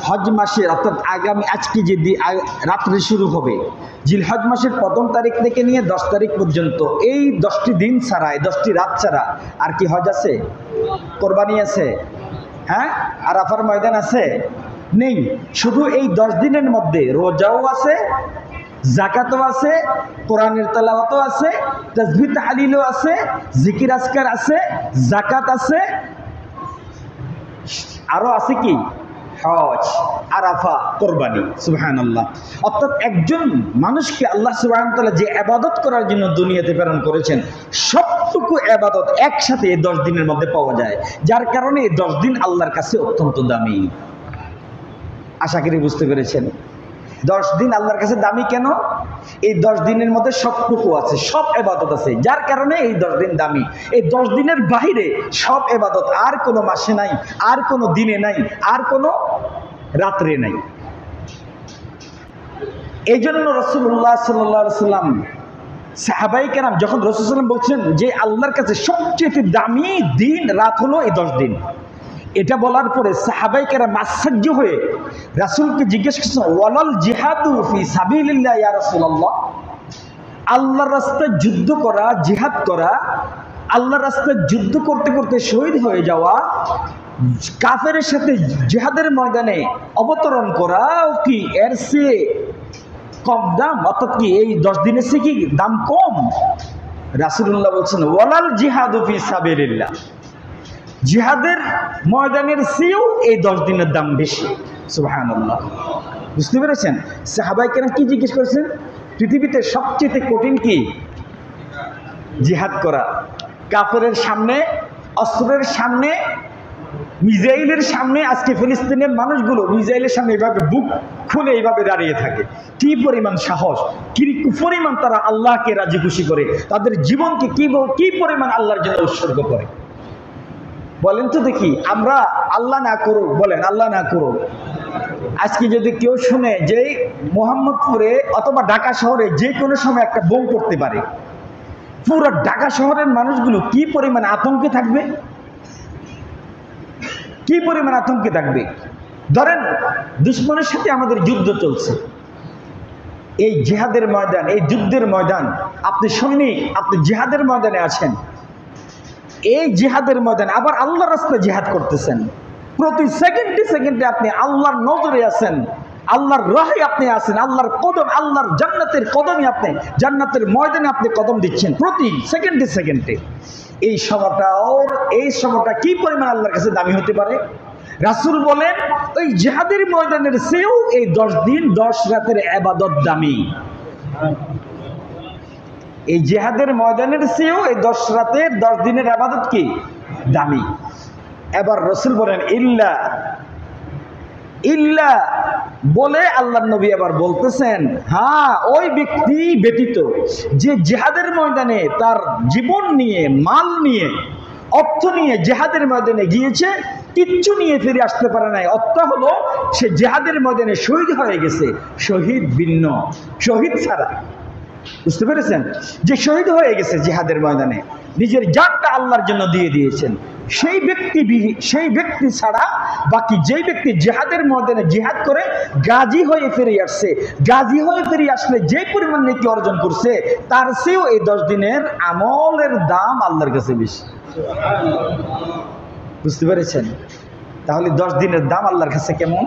হজ মাসের অর্থাৎ আগামী আজকে যে রাত্রে শুরু হবে, জিলহজ মাসের ১ম তারিখ থেকে নিয়ে ১০ তারিখ পর্যন্ত এই 10টি দিন ছাড়া, এই 10টি রাত ছাড়া আর কি হজ আছে? কোরবানি আছে? হ্যাঁ, আরাফার ময়দান আছে? নেই। শুধু এই 10 দিনের মধ্যে রোজাও আছে, জাকাতও আছে, কোরআনের তেলাওয়াতও আছে, তাসবিহ তাহলিলও আছে, জিকির আজকার আছে, জাকাত আছে, আরো আছে কি? হজ, আরাফা, কোরবানি। সুবহানাল্লাহ। অর্থাৎ একজন মানুষকে আল্লাহ সুবহানাহু ওয়া তাআলা যে ইবাদত করার জন্য দুনিয়াতে প্রেরণ করেছেন, সবটুকু ইবাদত একসাথে এই 10 দিনের মধ্যে পাওয়া যায়, যার কারণে এই 10 দিন আল্লাহর কাছে অত্যন্ত দামি। আশা করি বুঝতে পেরেছেন। 10 দিন আল্লাহর কাছে দামি কেন? এই 10 দিনের মধ্যে সবটুকু আছে, সব ইবাদত আছে, যার কারণে এই 10 দিন দামি। এই 10 দিনের বাইরে সব ইবাদত আর কোনো মাসে নাই, আর কোনো দিনে নাই, আর কোনো রাত্রে নাই। এই জন্য রাসূলুল্লাহ সাল্লাল্লাহু আলাইহি ওয়াসাল্লাম, সাহাবায়ে কেরাম যখন রাসূল সাল্লাল্লাহু আলাইহি ওয়াসাল্লাম বলছেন যে আল্লাহর কাছে সবচেয়ে দামি দিন রাত হলো এই 10 দিন, এটা বলার পরে সাহাবায়ে কেরাম আশ্চর্য হয়ে রাসূলকে জিজ্ঞেস করছেন, ওয়ালাল জিহাদু ফি সাবিলিল্লাহ ইয়া রাসূলুল্লাহ, আল্লাহর রাস্তায় যুদ্ধ করা, জিহাদ করা, আল্লাহর রাস্তায় যুদ্ধ করতে করতে শহীদ হয়ে যাওয়া, কাফেরের সাথে জিহাদের ময়দানে অবতরণ করা কি এর চেয়ে কম দাম? অর্থাৎ কি এই 10 দিনের চেয়ে কি দাম কম? রাসূলুল্লাহ বলছেন, ওয়ালাল জিহাদু ফি সাবিলিল্লাহ, জিহাদের ময়দানের চেয়েও এই 10 দিনের দাম বেশি। সুবহানাল্লাহ। বুঝতে পেরেছেন? সাহাবায়ে কেরাম কি জিজ্ঞেস করেছেন? পৃথিবীতে সবচেয়ে কঠিন কি? জিহাদ করা। কাফেরের সামনে, অস্ত্রের সামনে, মিসাইলের সামনে। আজকে ফিলিস্তিনের মানুষগুলো মিসাইলের সামনে এইভাবে বুক খুলে এইভাবে দাঁড়িয়ে থাকে। কি পরিমাণ সাহস, কি পরিমাণ তারা আল্লাহকে রাজি খুশি করে, তাদের জীবনকে কি পরিমাণ আল্লাহর জন্য উৎসর্গ করে। বলেন তো দেখি, আমরা আল্লাহ না করুক, বলেন আল্লাহ না করুক, আজকে যদি কেউ শুনে যে মোহাম্মদপুরে অথবা ঢাকা শহরে যে কোনো সময় একটা বোম পড়তে পারে, পুরো ঢাকা শহরের মানুষগুলো কি পরিমাণ আতঙ্কে থাকবে, কি পরিমাণ আতঙ্কে থাকবে। ধরেন দুশমনের সাথে আমাদের যুদ্ধ চলছে, এই জিহাদের ময়দান, এই যুদ্ধের ময়দান, আপনি সৈনিক, আপনি জিহাদের ময়দানে আছেন, এই জিহাদের ময়দানে আবার আল্লাহর রাস্তায় জিহাদ করতেছেন, প্রতি সেকেন্ডে সেকেন্ডে আপনি আল্লাহর নজরে আছেন, আল্লাহর রাহে আপনি আছেন, আল্লাহর কদম, আল্লাহর জান্নাতের কদমে আপনি, জান্নাতের ময়দানে আপনি কদম দিচ্ছেন প্রতি সেকেন্ডে সেকেন্ডে। এই সময়টা কি পরিমাণ আল্লাহর কাছে দামি হতে পারে? রাসূল বলেন ওই জিহাদের ময়দানের চেয়েও এই 10 দিন 10 রাতের ইবাদত দামি। এই জিহাদের ময়দানের চেয়েও এই 10 রাতের 10 দিনের ইবাদত কি দামি। এবার রাসূল বলেন ইল্লা বলে আল্লাহর নবী আবার বলতেছেন, হ্যাঁ ওই ব্যক্তি ব্যতীত যে জিহাদের ময়দানে তার জীবন নিয়ে, মাল নিয়ে, অর্থ নিয়ে জিহাদের ময়দানে গিয়েছে, কিচ্ছু নিয়ে ফিরে আসতে পারে নাই। অর্থ হলো সে জিহাদের ময়দানে শহীদ হয়ে গেছে, শহীদ ভিন্ন, শহীদ ছাড়া। বুঝতে পেরেছেন? যে শহীদ হয়ে গেছে জিহাদের ময়দানে, নিজের জানটা আল্লাহর জন্য দিয়ে দিয়েছেন, সেই ব্যক্তি ছাড়া বাকি যেই ব্যক্তি জিহাদের ময়দানে জিহাদ করে গাজী হয়ে ফিরে আসছে, গাজী হয়ে ফিরে আসলে যে পরিমাণ নেকি অর্জন করছে, তার চেয়েও এই 10 দিনের আমলের দাম আল্লাহর কাছে বেশি। বুঝতে পেরেছেন? তাহলে 10 দিনের দাম আল্লাহর কাছে কেমন?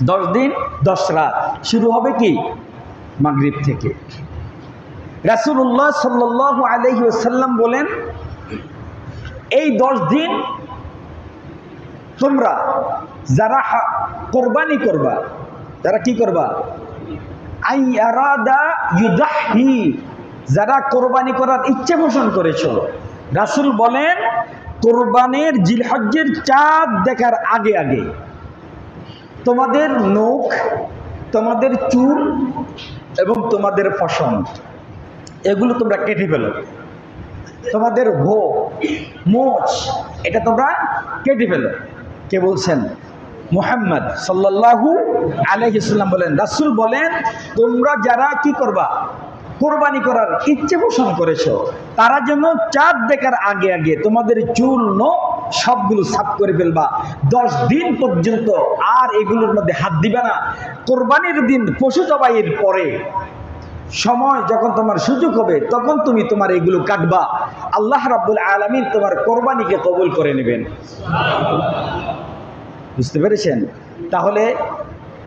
10 দিন 10 রাত শুরু হবে কি মাগরিব থেকে। রাসূলুল্লাহ সাল্লাল্লাহু আলাইহি ওয়াসাল্লাম বলেন, এই 10 দিন তোমরা যারা কোরবানি করবা, যারা কি করবা, আই আরাদা ইউদাহি, যারা কোরবানি করার ইচ্ছে পোষণ করেছো, রাসূল বলেন কোরবানির জিলহজ্জের চাঁদ দেখার আগে আগে তোমাদের নখ, তোমাদের চুল এবং তোমাদের পশম এগুলো তোমরা কেটে ফেলো, তোমাদের মোচ এটা তোমরা কেটে ফেলো। কে বলছেন? মুহাম্মদ সাল্লাল্লাহু আলাইহি ওয়াসাল্লাম বলেন, রাসূল বলেন তোমরা যারা কি করবা, কোরবানি করার ইচ্ছে পোষণ করেছো, তারা যেন চাঁদ দেখার আগে আগে তোমাদের চুল, নখ সবগুলো সাফ করে ফেলবা। 10 দিন পর্যন্ত আর এগুলোর মধ্যে হাত দিবে না। কোরবানির দিন পশু জবাইয়ের পরে সময় যখন তোমার সুযোগ হবে তখন তুমি তোমার এগুলো কাটবা। আল্লাহ রাব্বুল আলামিন তোমার কোরবানিকে কবুল করে নেবেন। বুঝতে পেরেছেন? তাহলে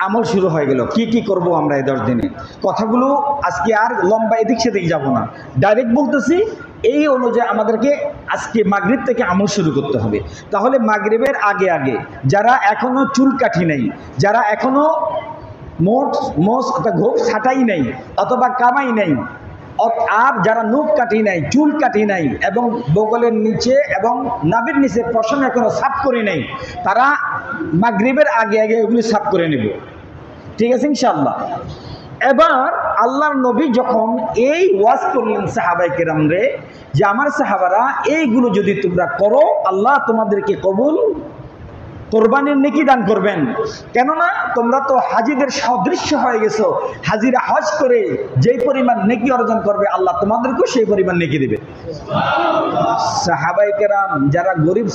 আমল শুরু হয়ে গেল। কি কি করব আমরা এই 10 দিনে? কথাগুলো আজকে আর লম্বা এদিক সেদিক যাব না, ডাইরেক্ট বলতেছি। এই অনুযায়ী আমাদেরকে আজকে মাগরিব থেকে আমল শুরু করতে হবে। তাহলে মাগরিবের আগে আগে যারা এখনো চুল কাঠি নাই, যারা এখনো গোঁফ ছাটাই নাই অথবা কামাই নাই, আর যারা নখ কাটি নাই, চুল কাটি নাই এবং বগলের নিচে এবং নাভির নিচে পশম এখনো সাফ করে নাই, তারা মাগরিবের আগে আগে এগুলি সাফ করে নেব। ঠিক আছে ইনশাআল্লাহ। এবার আল্লাহর নবী যখন এই ওয়াজ করলেন সাহাবায়ে কেরামরে যে আমার সাহাবারা এইগুলো যদি তোমরা করো আল্লাহ তোমাদেরকে কবুল কোরবানির নেকি দান করবেন। কেননা তোমরা তো হাজিদের সদৃশ্য হয়ে গেছো। হাজিরা হজ করে যেই পরিমাণ নেকি অর্জন করবে আল্লাহ তোমাদেরকেও সেই পরিমাণ নেকি দিবে। সাহাবায়ে কেরাম যারা গরিব